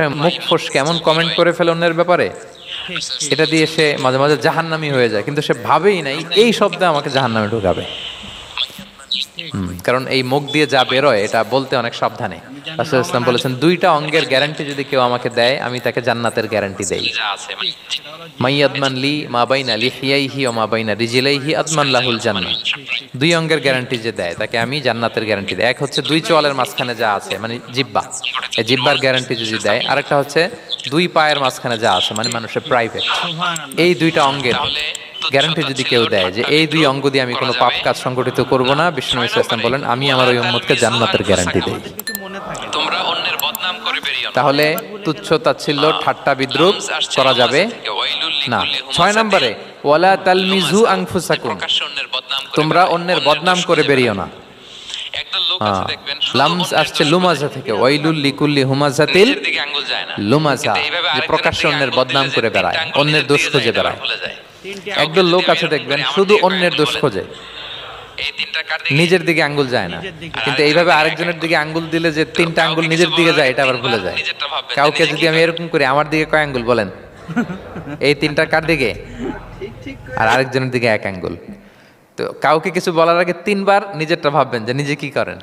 মুখ ফসকে এমন কমেন্ট করে ফেলে অন্যের ব্যাপারে, এটা দিয়ে সে মাঝে মাঝে জাহান্নামী হয়ে যায়, কিন্তু সে ভাবেই নাই এই শব্দে আমাকে জাহান্নামে ঢুকাবে। কারণ এই মুখ দিয়ে যা বেরোয় এটা বলতে অনেক সাবধানে। রাসূল ইসলাম বলেছেন, দুইটা অঙ্গের গ্যারান্টি যদি কেউ আমাকে দেয়, আমি তাকে জান্নাতের গ্যারান্টি দেই। মাই আদমান লি মা বাইনা লিহিয়াইহি ওয়া মা বাইনা রিজলাইহি আদমান লাহুল জান্নাহ। দুই অঙ্গের গ্যারান্টি যে দেয় তাকে আমি জান্নাতের গ্যারান্টি দেই। এক হচ্ছে দুই চোয়ালের মাঝখানে যা আছে, মানে জিহ্বা, এই জিহ্বার গ্যারান্টি যদি দেয়। আরেকটা হচ্ছে দুই পায়ের মাঝখানে যা আছে, মানে মানুষের প্রাইভেট। এই দুইটা অঙ্গের গ্যারান্টি যদি কেউ দেয় যে এই দুই অঙ্গ দিয়ে আমি কোনো পাপ কাজ সংগঠিত করব না, বিষ্ণু ইসলাম বলেন আমি আমার ওই উম্মতকে জান্নাতের গ্যারান্টি দেই। তোমরা অন্যের বদনাম করে বেরিও না। তাহলে তুচ্ছ তাচ্ছিল্য ঠাট্টা বিদ্রুপ করা যাবে না। ৬ নম্বরে ওয়ালা তালমিজু আনফুসাকুম, তোমরা অন্যের বদনাম করে বেরিও না। একদল লোক আছে দেখবেন, লামজ আসছে লুমাজা থেকে, ওয়াইলুল লিকুল্লি হুমাজাতিল নিজের দিকে আঙ্গুল যায় না। লুমাজা, কিন্তু এইভাবে যে আরেকজনের প্রকাশ্যে দিকে অন্যের আঙ্গুল বদনাম দিলে করে যে বেড়ায়, তিনটা আঙ্গুল অন্যের নিজের দোষ দিকে খুঁজে যায়, বেড়ায়। এবার ভুলে যায়। একদল লোক আছে কাউকে যদি দেখবেন আমি শুধু এরকম করে অন্যের আমার দোষ দিকে খোঁজে, এই তিনটা কার দিকে? নিজের দিকে আঙ্গুল যায় না। কিন্তু এইভাবে আরেকজনের দিকে আঙ্গুল দিলে যে তিনটা আঙ্গুল নিজের দিকে যায়, এটা আবার ভুলে যায়। নিজেরটা ভাববেন, কাউকে নিজে যদি কি আমি করে? এরকম করি, আমার দিকে কয় আঙ্গুল বলেন? এই তিনটা কার দিকে? আর আরেকজনের দিকে এক আঙ্গুল। তো কাউকে কিছু বলার আগে 3 বার নিজেরটা ভাববেন যে নিজে কি করেন।